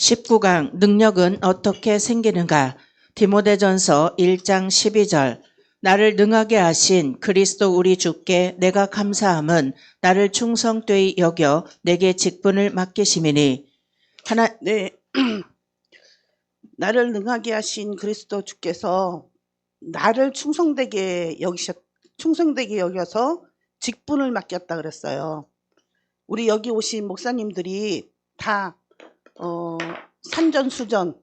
19강 능력은 어떻게 생기는가? 디모데전서 1장 12절. 나를 능하게 하신 그리스도 우리 주께 내가 감사함은 나를 충성되이 여겨 내게 직분을 맡기심이니. 네. 나를 능하게 하신 그리스도 주께서 나를 충성되게 여겨서 직분을 맡겼다 그랬어요. 우리 여기 오신 목사님들이 다 산전수전,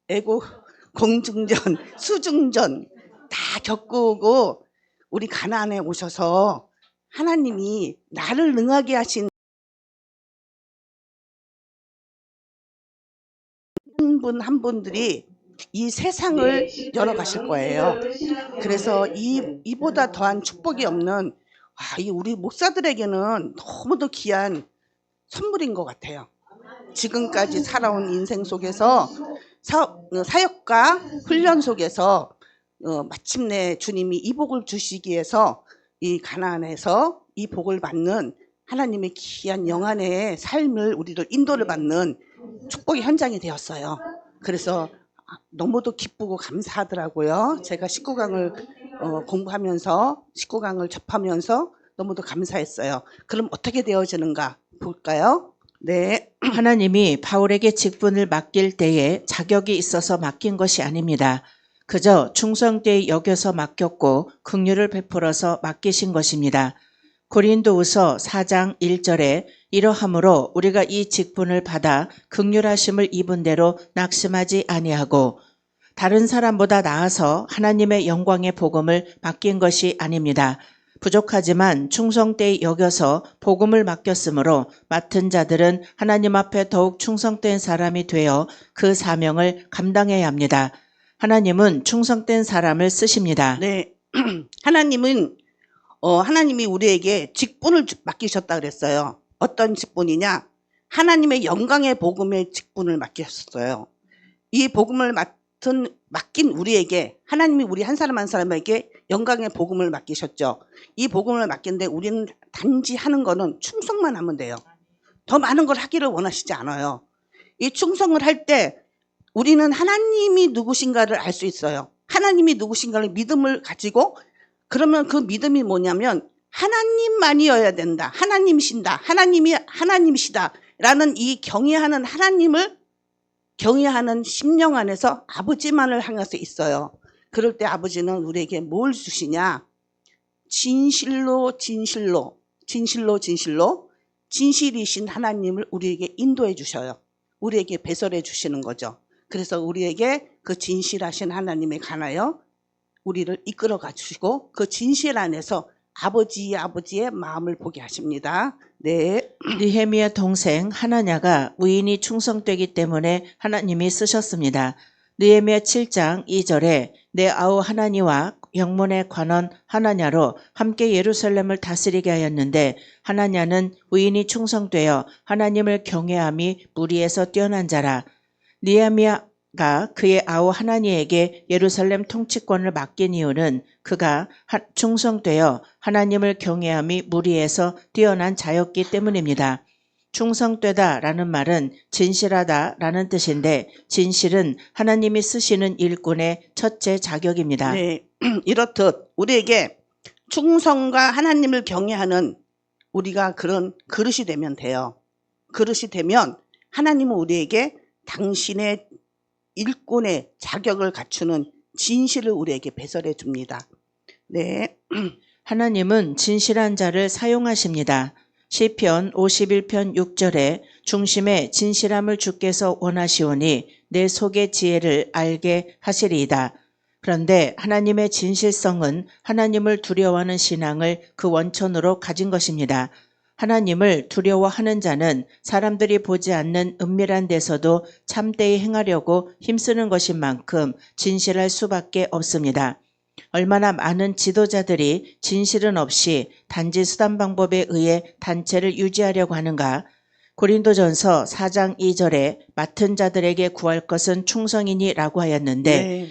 애고 공중전, 수중전 다 겪고 우리 가나안에 오셔서 하나님이 나를 능하게 하신 한 분 한 분들이 이 세상을 열어가실 거예요. 그래서 이보다 더한 축복이 없는 이 우리 목사들에게는 너무도 귀한 선물인 것 같아요. 지금까지 살아온 인생 속에서 사역과 훈련 속에서 마침내 주님이 이 복을 주시기 위해서 이 가나안에서 이 복을 받는 하나님의 귀한 영안의 삶을 우리를 인도를 받는 축복의 현장이 되었어요. 그래서 너무도 기쁘고 감사하더라고요. 제가 19강을 공부하면서 19강을 접하면서 너무도 감사했어요. 그럼 어떻게 되어지는가 볼까요? 네. 하나님이 바울에게 직분을 맡길 때에 자격이 있어서 맡긴 것이 아닙니다. 그저 충성되이 여겨서 맡겼고 긍휼을 베풀어서 맡기신 것입니다. 고린도후서 4장 1절에 이러함으로 우리가 이 직분을 받아 긍휼하심을 입은 대로 낙심하지 아니하고, 다른 사람보다 나아서 하나님의 영광의 복음을 맡긴 것이 아닙니다. 부족하지만 충성되이 여겨서 복음을 맡겼으므로 맡은 자들은 하나님 앞에 더욱 충성된 사람이 되어 그 사명을 감당해야 합니다. 하나님은 충성된 사람을 쓰십니다. 네. 하나님이 우리에게 직분을 맡기셨다 그랬어요. 어떤 직분이냐? 하나님의 영광의 복음의 직분을 맡기셨어요. 이 복음을 맡긴 우리에게, 하나님이 우리 한 사람 한 사람에게 영광의 복음을 맡기셨죠. 이 복음을 맡긴데 우리는 단지 하는 거는 충성만 하면 돼요. 더 많은 걸 하기를 원하시지 않아요. 이 충성을 할 때 우리는 하나님이 누구신가를 알 수 있어요. 하나님이 누구신가를 믿음을 가지고, 그러면 그 믿음이 뭐냐면 하나님만이어야 된다. 하나님이신다. 하나님이 하나님이시다. 라는 이 경외하는 하나님을 경외하는 심령 안에서 아버지만을 향해서 있어요. 그럴 때 아버지는 우리에게 뭘 주시냐? 진실로 진실이신 하나님을 우리에게 인도해 주셔요. 우리에게 배설해 주시는 거죠. 그래서 우리에게 그 진실하신 하나님에 관하여 우리를 이끌어가 주시고 그 진실 안에서 아버지의 마음을 보게 하십니다. 네. 느헤미야 동생 하나냐가 의인이 충성되기 때문에 하나님이 쓰셨습니다. 느헤미야 7장 2절에 내 아우 하나니와 영문의 관원 하나냐로 함께 예루살렘을 다스리게 하였는데, 하나냐는 의인이 충성되어 하나님을 경외함이 무리에서 뛰어난 자라. 느헤미야가 그의 아우 하나니에게 예루살렘 통치권을 맡긴 이유는 그가 충성되어 하나님을 경외함이 무리에서 뛰어난 자였기 때문입니다. 충성되다 라는 말은 진실하다 라는 뜻인데, 진실은 하나님이 쓰시는 일꾼의 첫째 자격입니다. 네. 이렇듯 우리에게 충성과 하나님을 경외하는 우리가 그런 그릇이 되면 돼요. 그릇이 되면 하나님은 우리에게 당신의 일꾼의 자격을 갖추는 진실을 우리에게 배설해 줍니다. 네. 하나님은 진실한 자를 사용하십니다. 시편 51편 6절에 중심에 진실함을 주께서 원하시오니 내 속의 지혜를 알게 하시리이다. 그런데 하나님의 진실성은 하나님을 두려워하는 신앙을 그 원천으로 가진 것입니다. 하나님을 두려워하는 자는 사람들이 보지 않는 은밀한 데서도 참되이 행하려고 힘쓰는 것인 만큼 진실할 수밖에 없습니다. 얼마나 많은 지도자들이 진실은 없이 단지 수단 방법에 의해 단체를 유지하려고 하는가? 고린도전서 4장 2절에 맡은 자들에게 구할 것은 충성이니라고 하였는데, 네.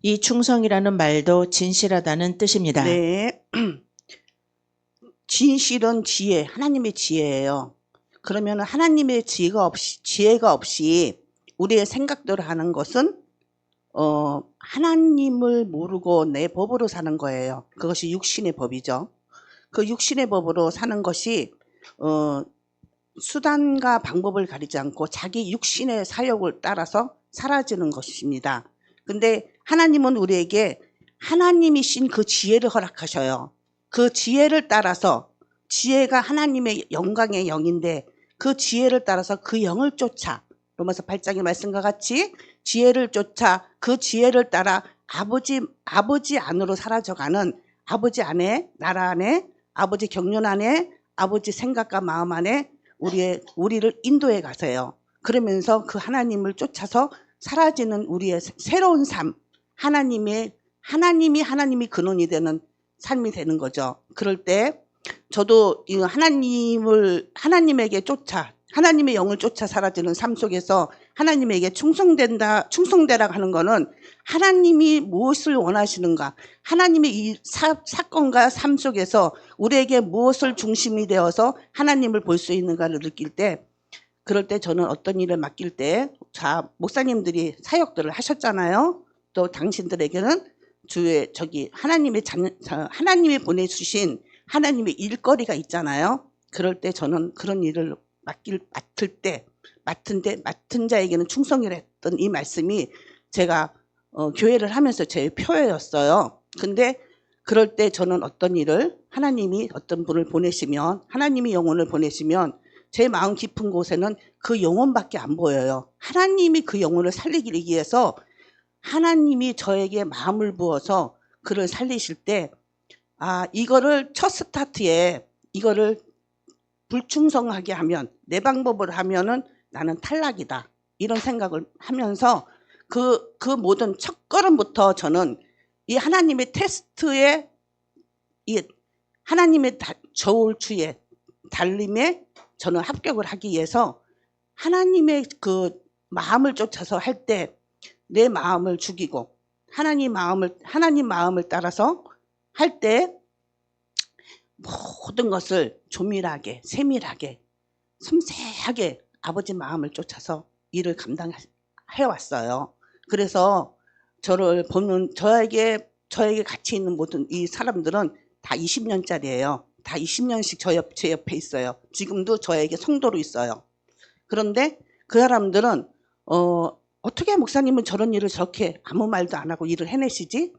이 충성이라는 말도 진실하다는 뜻입니다. 네. 진실은 지혜, 하나님의 지혜예요. 그러면 하나님의 지혜가 없이 우리의 생각대로 하는 것은 하나님을 모르고 내 법으로 사는 거예요. 그것이 육신의 법이죠. 그 육신의 법으로 사는 것이 수단과 방법을 가리지 않고 자기 육신의 사욕을 따라서 사라지는 것입니다. 근데 하나님은 우리에게 하나님이 신 그 지혜를 허락하셔요. 그 지혜를 따라서, 지혜가 하나님의 영광의 영인데 그 지혜를 따라서 그 영을 쫓아, 로마서 8장의 말씀과 같이 지혜를 쫓아 그 지혜를 따라 아버지 안으로 사라져가는, 아버지 안에, 나라 안에, 아버지 경륜 안에, 아버지 생각과 마음 안에 우리를 인도해 가세요. 그러면서 그 하나님을 쫓아서 사라지는 우리의 새로운 삶, 하나님이 근원이 되는 삶이 되는 거죠. 그럴 때 저도 이 하나님에게 쫓아, 하나님의 영을 쫓아 사라지는 삶 속에서 하나님에게 충성되라고 하는 거는 하나님이 무엇을 원하시는가, 하나님의 이 사건과 삶 속에서 우리에게 무엇을 중심이 되어서 하나님을 볼 수 있는가를 느낄 때, 그럴 때 저는 어떤 일을 맡길 때, 목사님들이 사역들을 하셨잖아요. 또 당신들에게는 하나님이 보내주신 하나님의 일거리가 있잖아요. 그럴 때 저는 그런 일을 맡은 자에게는 충성이라 했던 이 말씀이 제가 교회를 하면서 제 표어였어요. 근데 그럴 때 저는 어떤 일을, 하나님이 어떤 분을 보내시면, 하나님이 영혼을 보내시면 제 마음 깊은 곳에는 그 영혼밖에 안 보여요. 하나님이 그 영혼을 살리기 위해서 하나님이 저에게 마음을 부어서 그를 살리실 때, 이거를 첫 스타트에 이거를 불충성하게 하면, 내 방법으로 하면은 나는 탈락이다, 이런 생각을 하면서 그 모든 첫걸음부터 저는 이 하나님의 테스트에, 이 하나님의 저울추에, 달림에 저는 합격을 하기 위해서 하나님의 그 마음을 쫓아서 할 때 내 마음을 죽이고 하나님 마음을 따라서 할 때 모든 것을 조밀하게, 세밀하게, 섬세하게 아버지 마음을 쫓아서 일을 감당해 왔어요. 그래서 저를 보는, 저에게 같이 있는 모든 이 사람들은 다 20년짜리예요. 다 20년씩 제 옆에 있어요. 지금도 저에게 성도로 있어요. 그런데 그 사람들은 어떻게 목사님은 저런 일을 저렇게 아무 말도 안 하고 일을 해내시지?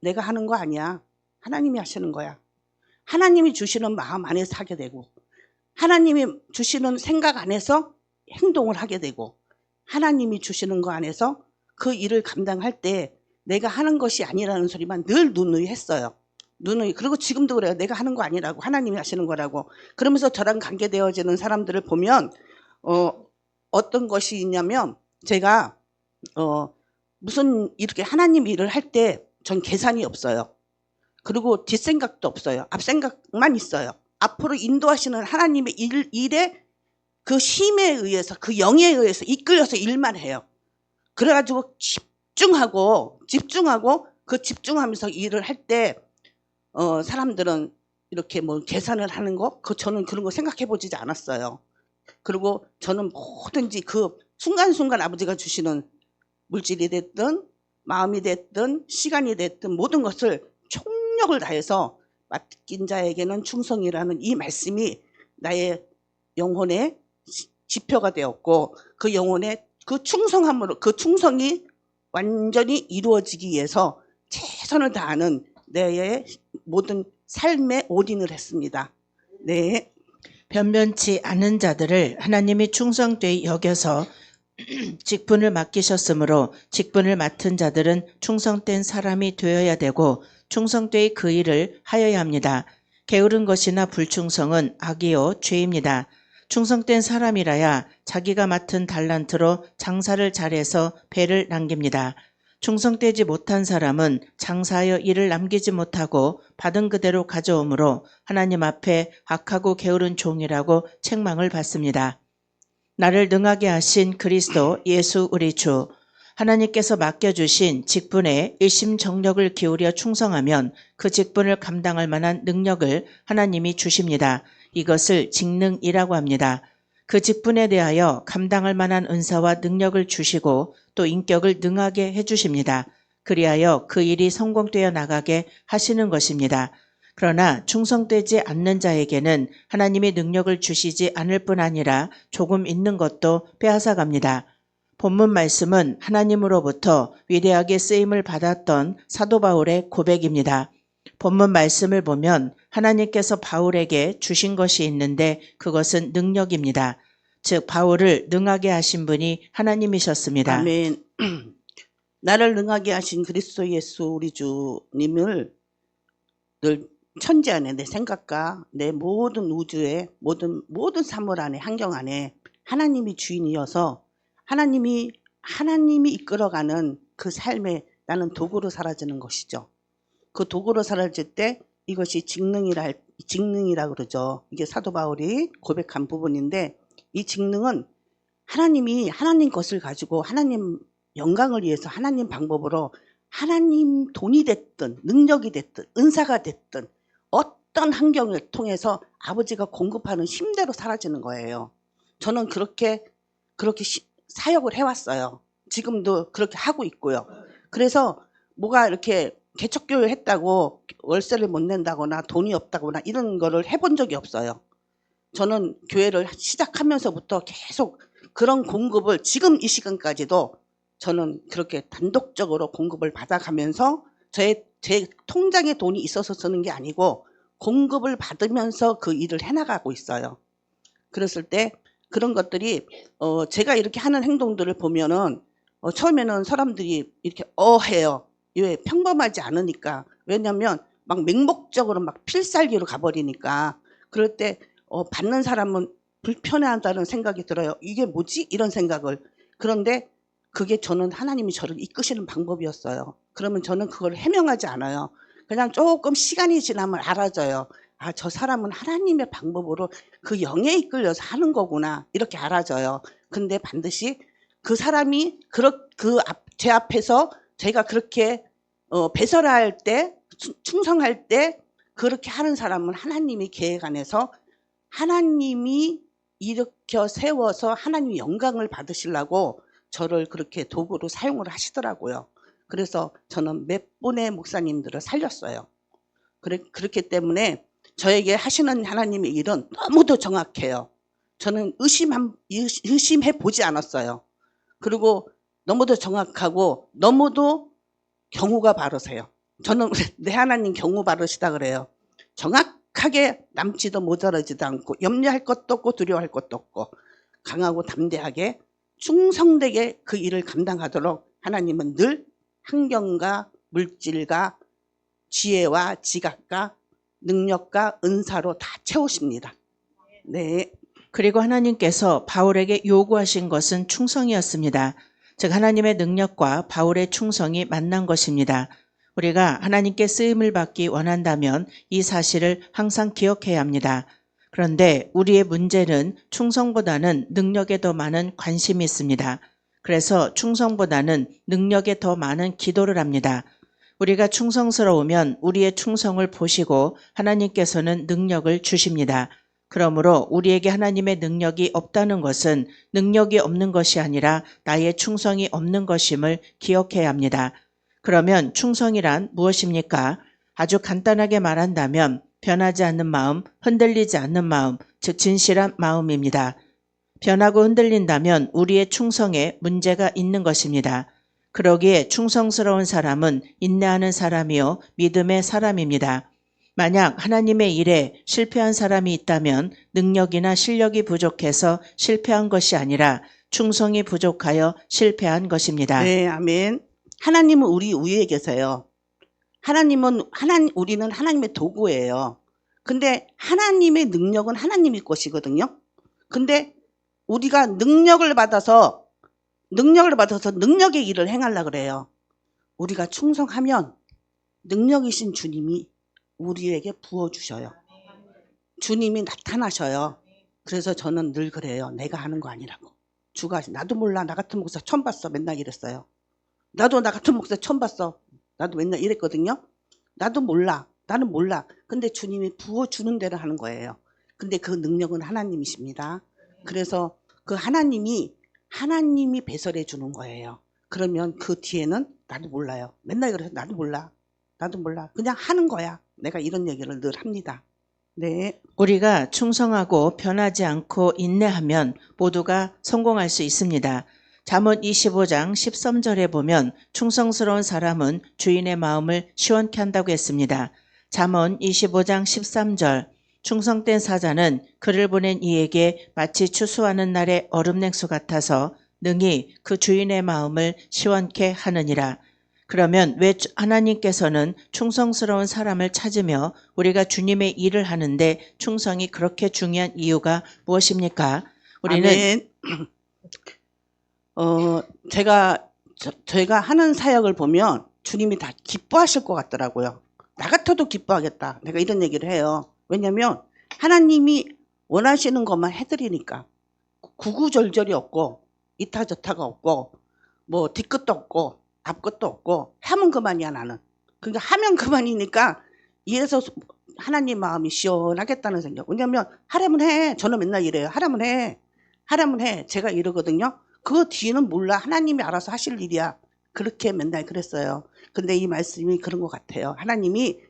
내가 하는 거 아니야. 하나님이 하시는 거야. 하나님이 주시는 마음 안에서 하게 되고, 하나님이 주시는 생각 안에서 행동을 하게 되고, 하나님이 주시는 거 안에서 그 일을 감당할 때 내가 하는 것이 아니라는 소리만 늘 누누이 했어요. 그리고 지금도 그래요. 내가 하는 거 아니라고, 하나님이 하시는 거라고. 그러면서 저랑 관계되어지는 사람들을 보면 어떤 것이 있냐면, 제가 무슨 이렇게 하나님 일을 할 때 전 계산이 없어요. 그리고 뒷생각도 없어요. 앞생각만 있어요. 앞으로 인도하시는 하나님의 일에 그 힘에 의해서, 그 영에 의해서 이끌려서 일만 해요. 그래가지고 집중하고 그 집중하면서 일을 할 때 사람들은 이렇게 뭐 계산을 하는 거, 저는 그런 거 생각해 보지 않았어요. 그리고 저는 뭐든지 그 순간순간 아버지가 주시는 물질이 됐든 마음이 됐든 시간이 됐든 모든 것을 총력을 다해서 맡긴 자에게는 충성이라는 이 말씀이 나의 영혼의 지표가 되었고, 그 영혼의 그 충성이 완전히 이루어지기 위해서 최선을 다하는 내 모든 삶에 올인을 했습니다. 네. 변변치 않은 자들을 하나님이 충성되이 여겨서 직분을 맡기셨으므로 직분을 맡은 자들은 충성된 사람이 되어야 되고 충성되이 그 일을 하여야 합니다. 게으른 것이나 불충성은 악이요 죄입니다. 충성된 사람이라야 자기가 맡은 달란트로 장사를 잘해서 배를 남깁니다. 충성되지 못한 사람은 장사하여 일을 남기지 못하고 받은 그대로 가져오므로 하나님 앞에 악하고 게으른 종이라고 책망을 받습니다. 나를 능하게 하신 그리스도 예수 우리 주, 하나님께서 맡겨주신 직분에 일심정력을 기울여 충성하면 그 직분을 감당할 만한 능력을 하나님이 주십니다. 이것을 직능이라고 합니다. 그 직분에 대하여 감당할 만한 은사와 능력을 주시고 또 인격을 능하게 해주십니다. 그리하여 그 일이 성공되어 나가게 하시는 것입니다. 그러나 충성되지 않는 자에게는 하나님이 능력을 주시지 않을 뿐 아니라 조금 있는 것도 빼앗아갑니다. 본문 말씀은 하나님으로부터 위대하게 쓰임을 받았던 사도 바울의 고백입니다. 본문 말씀을 보면 하나님께서 바울에게 주신 것이 있는데 그것은 능력입니다. 즉 바울을 능하게 하신 분이 하나님이셨습니다. 아멘. 나를 능하게 하신 그리스도 예수 우리 주님을 늘 천지 안에 내 생각과 내 모든 우주의 모든 사물 안에 환경 안에 하나님이 주인이어서 하나님이 이끌어가는 그 삶에 나는 도구로 사라지는 것이죠. 그 도구로 사라질 때 이것이 직능이라 그러죠. 이게 사도 바울이 고백한 부분인데 이 직능은 하나님이 하나님 것을 가지고 하나님 영광을 위해서 하나님 방법으로 하나님 돈이 됐든 능력이 됐든 은사가 됐든 어떤 환경을 통해서 아버지가 공급하는 힘대로 사라지는 거예요. 저는 그렇게 사역을 해왔어요. 지금도 그렇게 하고 있고요. 그래서 뭐가 이렇게 개척교회 했다고 월세를 못 낸다거나 돈이 없다거나 이런 거를 해본 적이 없어요. 저는 교회를 시작하면서부터 계속 그런 공급을 지금 이 시간까지도 저는 그렇게 단독적으로 공급을 받아가면서 제 통장에 돈이 있어서 쓰는 게 아니고 공급을 받으면서 그 일을 해나가고 있어요. 그랬을 때 그런 것들이 제가 이렇게 하는 행동들을 보면은 처음에는 사람들이 이렇게 해요. 왜? 평범하지 않으니까. 왜냐면 막 맹목적으로 막 필살기로 가버리니까. 그럴 때 받는 사람은 불편해한다는 생각이 들어요. 이게 뭐지? 이런 생각을. 그런데 그게 저는 하나님이 저를 이끄시는 방법이었어요. 그러면 저는 그걸 해명하지 않아요. 그냥 조금 시간이 지나면 알아져요. 아, 저 사람은 하나님의 방법으로 그 영에 이끌려서 하는 거구나. 이렇게 알아져요. 근데 반드시 그 사람이 제 앞에서 제가 그렇게 배설할 때, 충성할 때 그렇게 하는 사람은 하나님이 계획 안에서 하나님이 일으켜 세워서 하나님의 영광을 받으시려고 저를 그렇게 도구로 사용을 하시더라고요. 그래서 저는 몇 분의 목사님들을 살렸어요. 그렇기 때문에 저에게 하시는 하나님의 일은 너무도 정확해요. 저는 의심해 보지 않았어요. 그리고 너무도 정확하고 너무도 경우가 바르세요. 저는 내 하나님 경우 바르시다 그래요. 정확하게 남지도 모자라지도 않고 염려할 것도 없고 두려워할 것도 없고 강하고 담대하게 충성되게 그 일을 감당하도록 하나님은 늘 환경과 물질과 지혜와 지각과 능력과 은사로 다 채우십니다. 네. 그리고 하나님께서 바울에게 요구하신 것은 충성이었습니다. 즉 하나님의 능력과 바울의 충성이 만난 것입니다. 우리가 하나님께 쓰임을 받기 원한다면 이 사실을 항상 기억해야 합니다. 그런데 우리의 문제는 충성보다는 능력에 더 많은 관심이 있습니다. 그래서 충성보다는 능력에 더 많은 기도를 합니다. 우리가 충성스러우면 우리의 충성을 보시고 하나님께서는 능력을 주십니다. 그러므로 우리에게 하나님의 능력이 없다는 것은 능력이 없는 것이 아니라 나의 충성이 없는 것임을 기억해야 합니다. 그러면 충성이란 무엇입니까? 아주 간단하게 말한다면 변하지 않는 마음, 흔들리지 않는 마음, 즉 진실한 마음입니다. 변하고 흔들린다면 우리의 충성에 문제가 있는 것입니다. 그러기에 충성스러운 사람은 인내하는 사람이요 믿음의 사람입니다. 만약 하나님의 일에 실패한 사람이 있다면 능력이나 실력이 부족해서 실패한 것이 아니라 충성이 부족하여 실패한 것입니다. 네, 아멘. 하나님은 우리 위에 계세요. 우리는 하나님의 도구예요. 근데 하나님의 능력은 하나님의 것이거든요. 근데 우리가 능력을 받아서 능력의 일을 행하려고 그래요. 우리가 충성하면 능력이신 주님이 우리에게 부어주셔요. 주님이 나타나셔요. 그래서 저는 늘 그래요. 내가 하는 거 아니라고. 주가 나도 몰라. 나 같은 목사 처음 봤어. 맨날 이랬어요. 나도 나 같은 목사 처음 봤어. 나도 맨날 이랬거든요. 나도 몰라. 나는 몰라. 근데 주님이 부어주는 대로 하는 거예요. 근데 그 능력은 하나님이십니다. 그래서 그 하나님이 배설해 주는 거예요. 그러면 그 뒤에는 나도 몰라요. 맨날 그래서 나도 몰라. 그냥 하는 거야. 내가 이런 얘기를 늘 합니다. 네. 우리가 충성하고 변하지 않고 인내하면 모두가 성공할 수 있습니다. 잠언 25장 13절에 보면 충성스러운 사람은 주인의 마음을 시원케 한다고 했습니다. 잠언 25장 13절 충성된 사자는 그를 보낸 이에게 마치 추수하는 날의 얼음냉수 같아서 능히 그 주인의 마음을 시원케 하느니라. 그러면 왜 하나님께서는 충성스러운 사람을 찾으며 우리가 주님의 일을 하는데 충성이 그렇게 중요한 이유가 무엇입니까? 우리는 아멘. 제가 하는 사역을 보면 주님이 다 기뻐하실 것 같더라고요. 나 같아도 기뻐하겠다. 내가 이런 얘기를 해요. 왜냐면 하나님이 원하시는 것만 해드리니까 구구절절이 없고 이타저타가 없고 뭐 뒤끝도 없고 앞끝도 없고 하면 그만이야 나는. 그러니까 하면 그만이니까 이래서 하나님 마음이 시원하겠다는 생각. 왜냐면 하라면 해. 저는 맨날 이래요. 하라면 해. 제가 이러거든요. 그 뒤는 몰라. 하나님이 알아서 하실 일이야. 그렇게 맨날 그랬어요. 근데 이 말씀이 그런 것 같아요. 하나님이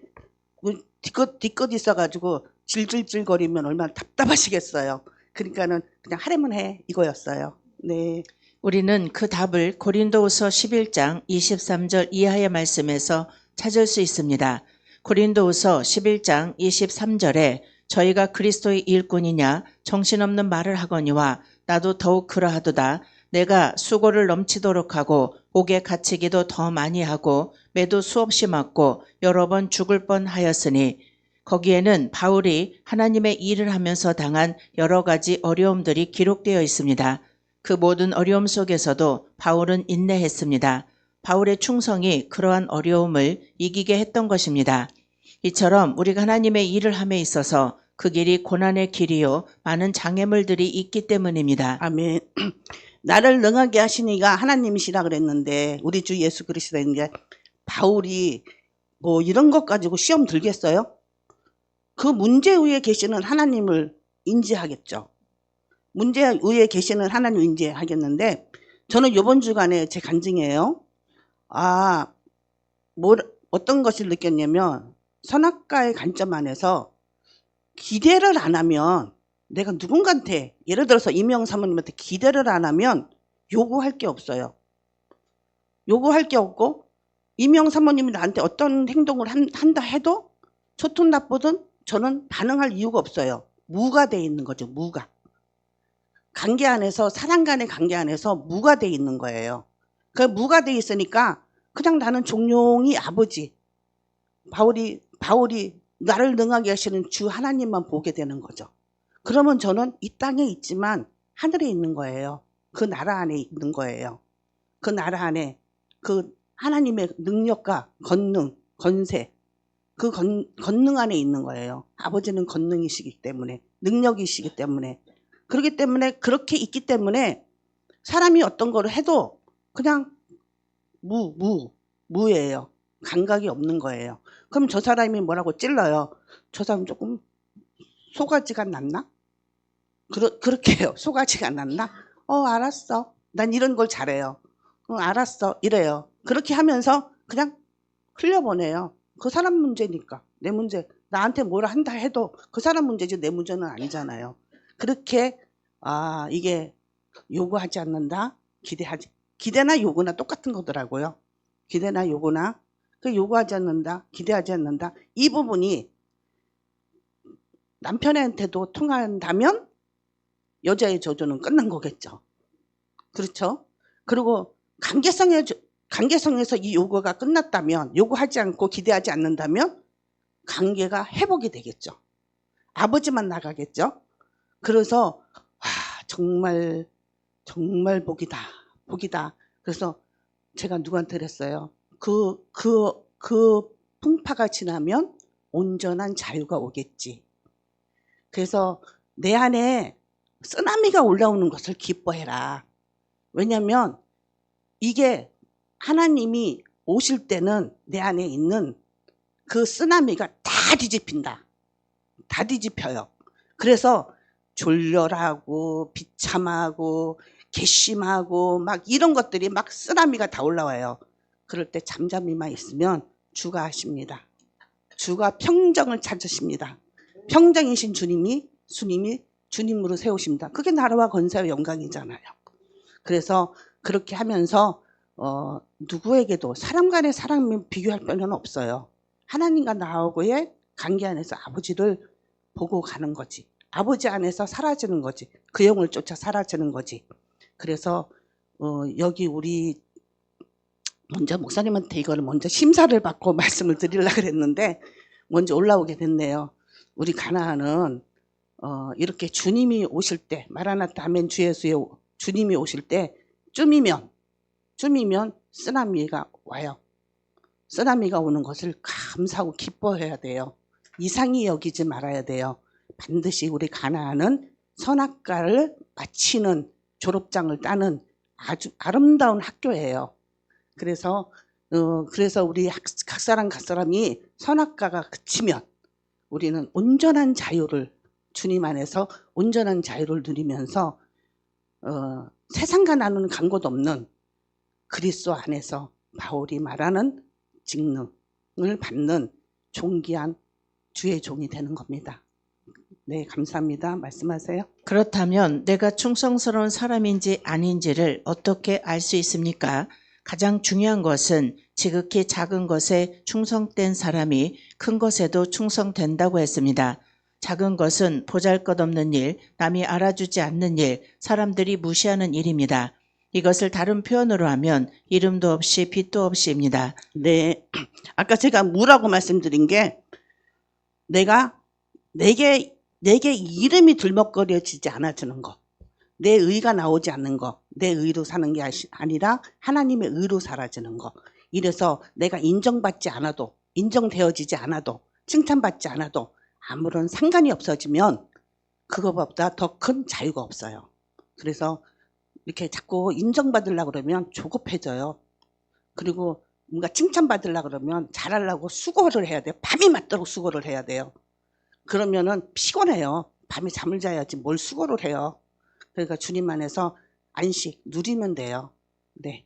뒤끝 있어가지고 질질질거리면 얼마나 답답하시겠어요. 그러니까는 그냥 하라면 해 이거였어요. 네. 우리는 그 답을 고린도후서 11장 23절 이하의 말씀에서 찾을 수 있습니다. 고린도후서 11장 23절에 저희가 그리스도의 일꾼이냐 정신없는 말을 하거니와 나도 더욱 그러하도다. 내가 수고를 넘치도록 하고 옥에 갇히기도 더 많이 하고 매도 수없이 맞고 여러 번 죽을 뻔하였으니 거기에는 바울이 하나님의 일을 하면서 당한 여러 가지 어려움들이 기록되어 있습니다. 그 모든 어려움 속에서도 바울은 인내했습니다. 바울의 충성이 그러한 어려움을 이기게 했던 것입니다. 이처럼 우리가 하나님의 일을 함에 있어서 그 길이 고난의 길이요 많은 장애물들이 있기 때문입니다. 아멘. 나를 능하게 하시니가 하나님이시라 그랬는데 우리 주 예수 그리스도인데 바울이 뭐 이런 것 가지고 시험 들겠어요? 그 문제 위에 계시는 하나님을 인지하겠죠. 문제 위에 계시는 하나님을 인지하겠는데 저는 이번 주간에 제 간증이에요. 어떤 것을 느꼈냐면 선악과의 관점 안에서 기대를 안 하면 내가 누군가한테 예를 들어서 이명 사모님한테 기대를 안 하면 요구할 게 없어요. 요구할 게 없고 이명 사모님이 나한테 어떤 행동을 한다 해도 좋든 나쁘든 저는 반응할 이유가 없어요. 무가 돼 있는 거죠. 무가. 관계 안에서 사람 간의 관계 안에서 무가 돼 있는 거예요. 그 무가 돼 있으니까 그냥 나는 종용이 아버지. 바울이 나를 능하게 하시는 주 하나님만 보게 되는 거죠. 그러면 저는 이 땅에 있지만 하늘에 있는 거예요. 그 나라 안에 있는 거예요. 그 나라 안에 그 하나님의 능력과 권능, 권세, 그 권능 안에 있는 거예요. 아버지는 권능이시기 때문에, 능력이시기 때문에. 그렇기 때문에 그렇게 있기 때문에 사람이 어떤 거를 해도 그냥 무예요. 감각이 없는 거예요. 그럼 저 사람이 뭐라고 찔러요. 저 사람 조금 소가지가 났나? 그렇게 해요. 소가지가 났나? 알았어. 난 이런 걸 잘해요. 알았어. 이래요. 그렇게 하면서 그냥 흘려보내요. 그 사람 문제니까. 내 문제. 나한테 뭘 한다 해도 그 사람 문제지 내 문제는 아니잖아요. 그렇게 이게 요구하지 않는다. 기대나 요구나 똑같은 거더라고요. 기대나 요구나 그 요구하지 않는다. 기대하지 않는다. 이 부분이 남편한테도 통한다면 여자의 저주는 끝난 거겠죠. 그렇죠? 그리고 관계성에서 이 요구가 끝났다면 요구하지 않고 기대하지 않는다면 관계가 회복이 되겠죠. 아버지만 나가겠죠. 그래서 정말 복이다. 그래서 제가 누구한테 그랬어요. 그 풍파가 지나면 온전한 자유가 오겠지. 그래서 내 안에 쓰나미가 올라오는 것을 기뻐해라. 왜냐하면 이게 하나님이 오실 때는 내 안에 있는 그 쓰나미가 다 뒤집힌다. 다 뒤집혀요. 그래서 졸렬하고 비참하고 괘씸하고 막 이런 것들이 막 쓰나미가 다 올라와요. 그럴 때 잠잠히만 있으면 주가 하십니다. 주가 평정을 찾으십니다. 평정이신 주님이 주님으로 세우십니다. 그게 나라와 권세와 영광이잖아요. 그래서 그렇게 하면서 누구에게도 사람 간의 사람을 비교할 필요는 없어요. 하나님과 나하고의 관계 안에서 아버지를 보고 가는 거지. 아버지 안에서 사라지는 거지. 그 영을 쫓아 사라지는 거지. 그래서 여기 우리 먼저 목사님한테 이거를 먼저 심사를 받고 말씀을 드리려고 그랬는데 먼저 올라오게 됐네요. 우리 가나안은 이렇게 주님이 오실 때 마라나타 아멘 주 예수의 주님이 오실 때 쯤이면 쓰나미가 와요. 쓰나미가 오는 것을 감사하고 기뻐해야 돼요. 이상히 여기지 말아야 돼요. 반드시 우리 가나안은 선악과를 마치는 졸업장을 따는 아주 아름다운 학교예요. 그래서 우리 각 사람이 선악과가 그치면 우리는 온전한 자유를 주님 안에서 온전한 자유를 누리면서 세상과 나누는 간곳 없는 그리스도 안에서 바울이 말하는 직능을 받는 존귀한 주의 종이 되는 겁니다. 네, 감사합니다. 말씀하세요. 그렇다면 내가 충성스러운 사람인지 아닌지를 어떻게 알 수 있습니까? 가장 중요한 것은 지극히 작은 것에 충성된 사람이 큰 것에도 충성된다고 했습니다. 작은 것은 보잘것없는 일, 남이 알아주지 않는 일, 사람들이 무시하는 일입니다. 이것을 다른 표현으로 하면 이름도 없이 빛도 없이입니다. 네, 아까 제가 뭐라고 말씀드린 게 내게 이름이 들먹거려지지 않아지는 거, 내 의가 나오지 않는 거, 내 의로 사는 게 아니라 하나님의 의로 사라지는 거. 이래서 내가 인정받지 않아도, 인정되어지지 않아도, 칭찬받지 않아도 아무런 상관이 없어지면 그거보다 더 큰 자유가 없어요. 그래서 이렇게 자꾸 인정받으려고 그러면 조급해져요. 그리고 뭔가 칭찬받으려고 그러면 잘하려고 수고를 해야 돼요. 밤이 맞도록 수고를 해야 돼요. 그러면은 피곤해요. 밤에 잠을 자야지 뭘 수고를 해요. 그러니까 주님 안에서 안식 누리면 돼요. 네.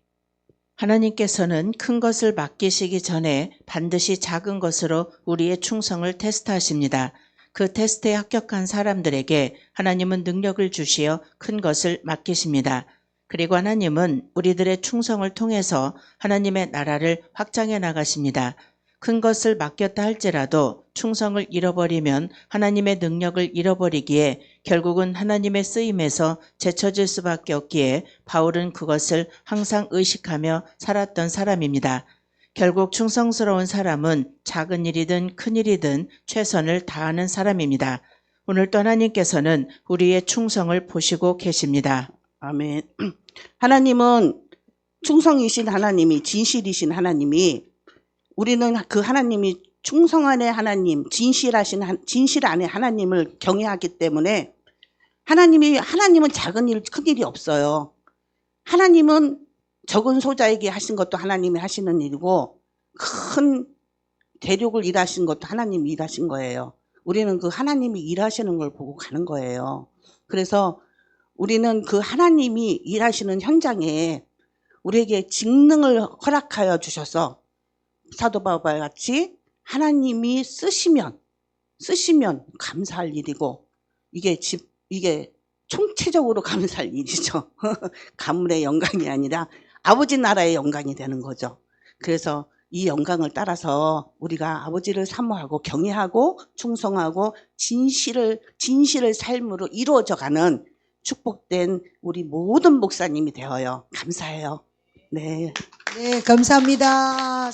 하나님께서는 큰 것을 맡기시기 전에 반드시 작은 것으로 우리의 충성을 테스트하십니다. 그 테스트에 합격한 사람들에게 하나님은 능력을 주시어 큰 것을 맡기십니다. 그리고 하나님은 우리들의 충성을 통해서 하나님의 나라를 확장해 나가십니다. 큰 것을 맡겼다 할지라도 충성을 잃어버리면 하나님의 능력을 잃어버리기에 결국은 하나님의 쓰임에서 제쳐질 수밖에 없기에 바울은 그것을 항상 의식하며 살았던 사람입니다. 결국 충성스러운 사람은 작은 일이든 큰 일이든 최선을 다하는 사람입니다. 오늘 또 하나님께서는 우리의 충성을 보시고 계십니다. 아멘. 하나님은 충성이신 하나님이, 진실이신 하나님이, 우리는 그 하나님이 충성 안의 하나님, 진실 안의 하나님을 경외하기 때문에 하나님은 작은 일, 큰 일이 없어요. 하나님은 적은 소자에게 하신 것도 하나님이 하시는 일이고 큰 대륙을 일하신 것도 하나님이 일하신 거예요. 우리는 그 하나님이 일하시는 걸 보고 가는 거예요. 그래서 우리는 그 하나님이 일하시는 현장에 우리에게 직능을 허락하여 주셔서 사도 바울과 같이 하나님이 쓰시면 감사할 일이고 이게 총체적으로 감사할 일이죠. 가문의 영광이 아니라 아버지 나라의 영광이 되는 거죠. 그래서 이 영광을 따라서 우리가 아버지를 사모하고 경외하고 충성하고 진실을 삶으로 이루어져가는 축복된 우리 모든 목사님이 되어요. 감사해요. 네. 네, 감사합니다.